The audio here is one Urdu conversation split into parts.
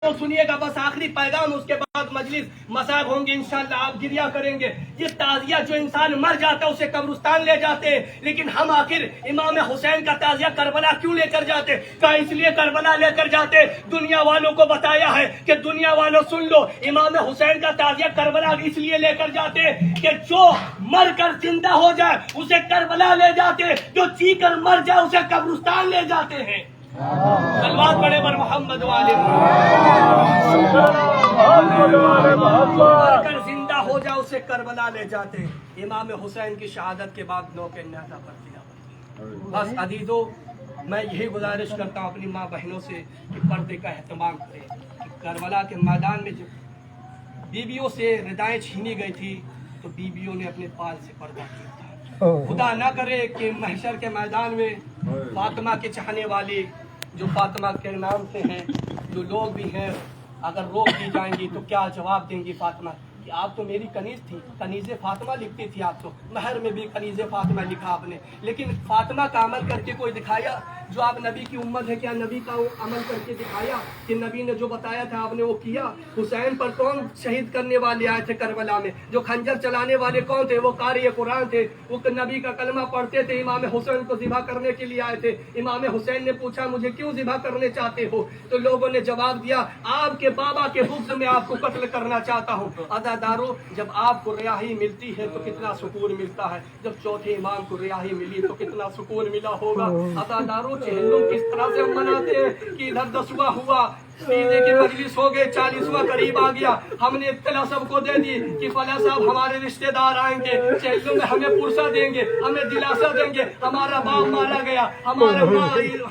تو سنیے گا بس آخری پیغام، اس کے بعد مجلس مسائب ہوں گے انشاءاللہ، آپ گریا کریں گے. یہ تعزیہ جو انسان مر جاتا ہے اسے قبرستان لے جاتے ہیں، لیکن ہم آخر امام حسین کا تعزیہ کربلا کیوں لے کر جاتے؟ کہا اس لیے کربلا لے کر جاتے، دنیا والوں کو بتایا ہے کہ دنیا والوں سن لو، امام حسین کا تعزیہ کربلا اس لیے لے کر جاتے کہ جو مر کر زندہ ہو جائے اسے کربلا لے جاتے، جو جی کر مر جائے اسے قبرستان لے جاتے ہیں. صلوات پڑھے بر محمد والے مر کر زندہ ہو جائے اسے کربلا لے جاتے. امام حسین کی شہادت کے بعد نو کے نیازہ پر دیا. بس عزیزو، میں یہی گزارش کرتا ہوں اپنی ماں بہنوں سے کہ پردے کا اہتمام کریں. کربلا کے میدان میں جب بیویوں سے ردائیں چھینی گئی تھی تو بیویوں نے اپنے پال سے پردہ کیا تھا. خدا نہ کرے کہ محشر کے میدان میں فاطمہ کے چاہنے والے جو فاطمہ کے نام سے ہیں، جو لوگ بھی ہیں، اگر روک دی جائیں گی تو کیا جواب دیں گی فاطمہ کہ آپ تو میری کنیز تھی، کنیز فاطمہ لکھتی تھی آپ تو، مہر میں بھی کنیز فاطمہ لکھا آپ نے، لیکن فاطمہ کا عمل کر کے کوئی دکھایا؟ جو آپ نبی کی امت ہے، کیا نبی کا عمل کر کے دکھایا کہ نبی نے جو بتایا تھا آپ نے وہ کیا؟ حسین پر کون شہید کرنے والے آئے تھے کربلا میں؟ جو خنجر چلانے والے کون تھے؟ وہ قاری قرآن تھے، وہ نبی کا کلمہ پڑھتے تھے. امام حسین کو ذبح کرنے کے لیے آئے تھے. امام حسین نے پوچھا مجھے کیوں ذبح کرنے چاہتے ہو؟ تو لوگوں نے جواب دیا آپ کے بابا کے بغض میں آپ کو قتل کرنا چاہتا ہوں. عزادارو، جب آپ کو رہائی ملتی ہے تو کتنا سکون ملتا ہے، جب چوتھے امام کو رہائی ملی تو کتنا سکون ملا ہوگا. عزادارو، چہلم کس طرح سے ہم مناتے ہیں کہ ادھر 10واں ہوا، سیدھے کی مجلس ہو گئے، 40واں قریب آ گیا، ہم نے اطلاع سب کو دے دی کہ فلاں صاحب ہمارے رشتہ دار آئیں گے، چہلم میں ہمیں پرسہ دیں گے، ہمیں دلاسا دیں گے، ہمارا باپ مارا گیا،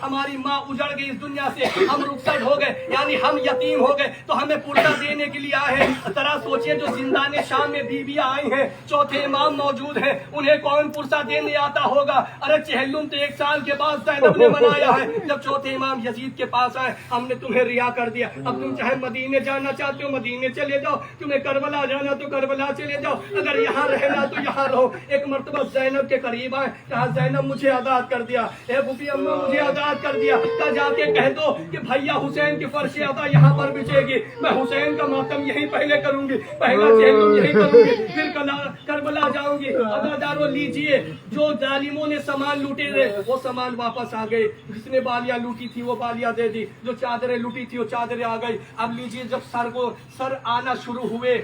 ہماری ماں اجڑ گئی اس دنیا سے، ہم رخصت ہو گئے، یعنی ہم یتیم ہو گئے، تو ہمیں پرسہ دینے کے لیے آئے ہیں. ذرا سوچئے جو زندان شام میں بیویاں آئی ہیں، چوتھے امام موجود ہیں، انہیں کون پرسہ دینے آتا ہوگا؟ ارے چہلم تو 1 سال کے بعد زینب نے منایا ہے، جب چوتھے امام یزید کے پاس آئے ہم نے تمہیں ریا کر دیا. اب تم چاہے مدینے جانا چاہتے ہو مدینے چلے جاؤ، تمہیں کربلا جانا تو کربلا چلے جاؤ، اگر یہاں رہنا تو یہاں رہو. ایک مرتبہ زینب کے قریب آئے، کہا زینب مجھے آزاد کر دیا، اے بھوپی اماں مجھے آزاد کر دیا. کہا جا کے کہہ دو کہ بھیا حسین کی فرش عطا یہاں پر بچے گی، میں حسین کا ماتم یہیں پہلے کروں گی، پہلا چہلم یہیں کروں گی، پھر کربلا جاؤں گی. عزادارو لیجئے، جو ظالموں نے سامان لوٹے تھے وہ سامان واپس آ گئے، جس نے بالیاں لوٹی تھی وہ بالیاں دے دی، جو چادریں لوٹی تھی وہ چادریں آ گئی. اب لیجئے، جب سر آنا شروع ہوئے،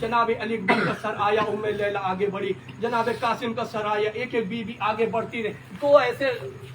جناب علی اکبر کا سر آیا، ام لیلہ آگے بڑھی، جناب قاسم کا سر آیا، ایک ایک بی بی آگے بڑھتی رہی. تو ایسے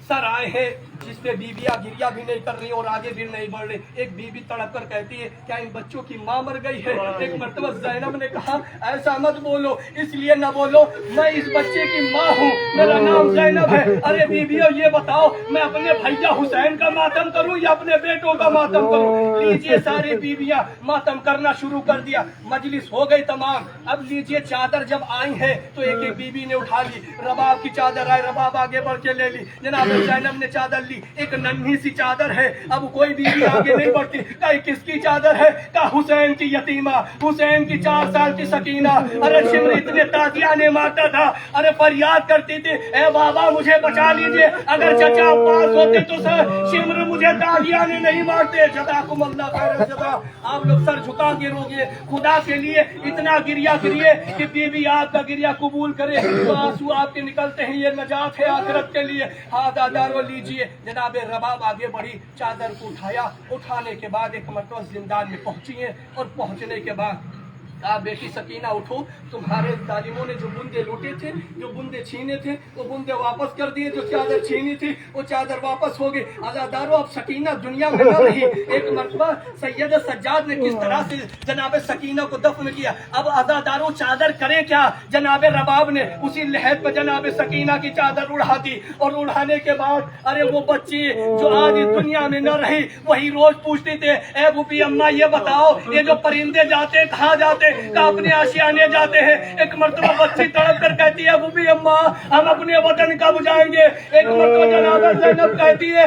سر آئے ہیں جس پہ بیویاں گریا بھی نہیں کر رہی اور آگے بھی نہیں بڑھ رہی. ایک بیوی تڑپ کر کہتی ہے کیا ان بچوں کی ماں مر گئی ہے؟ ایک مرتبہ زینب نے کہا ایسا مت بولو، اس لیے نہ بولو، میں اس بچے کی ماں ہوں، میرا نام زینب ہے. ارے بیویوں یہ بتاؤ میں اپنے بھیا حسین کا ماتم کروں یا اپنے بیٹوں کا ماتم کروں؟ لیجئے ساری بیویاں ماتم کرنا شروع کر دیا. مجلس ہو گئی تمام. اب لیجئے چادر جب آئی ہے تو ایک ایک بیوی نے اٹھا لی، رباب کی چادر آئی، رباب آگے بڑھ کے لے لی، جناب زینب نے چادر لی، ایک ننھی سی چادر ہے. اب کوئی بیوی آگے نہیں بڑھتی. کہیں کس کی چادر ہے؟ کہا حسین کی یتیمہ، حسین کی 4 سال کی سکینہ. ارے شمر اتنے تازیانے مارتا تھا، ارے فریاد کرتی تھی اے بابا مجھے بچا لیجئے، اگر چچا پاس ہوتے تو شمر مجھے تازیانے نہیں مارتے. جزاکم اللہ خیر جزا. آپ لوگ سر جھکا کے روگے، خدا کے لیے اتنا گریا گریے کہ بیوی آپ کا گریا قبول کرے، تو آنسو آپ کے نکلتے ہیں، یہ نجات ہے آخرت کے لیے. عزادارو لیجئے، جناب رباب آگے بڑھی، چادر کو اٹھایا، اٹھانے کے بعد ایک مرتبہ زندان میں پہنچی ہیں، اور پہنچنے کے بعد کہا بیٹی سکینہ اٹھو، تمہارے ظالموں نے جو بندے لوٹے تھے، جو بندے چھینے تھے وہ بندے واپس کر دیے، جو چادر چھینی تھی وہ چادر واپس ہو گئی. عزادارو اب سکینہ دنیا میں نہ رہی. ایک مرتبہ سید سجاد نے کس طرح سے جناب سکینہ کو دفن کیا. اب عزادارو چادر کرے کیا؟ جناب رباب نے اسی لحد پہ جناب سکینہ کی چادر اڑا دی، اور اڑانے کے بعد ارے وہ بچی جو آج اس دنیا میں نہ رہی وہی روز پوچھتے تھے اے بھوپی اماں یہ بتاؤ یہ جو پرندے جاتے کہاں جاتے؟ کہ اپنے آشیانے جاتے ہیں. ایک مرتبہ بچی تڑپ کر کہتی ہے بھوپی اماں ہم اپنے وطن کب جائیں گے؟ ایک مرتبہ جناب زینب کہتی ہے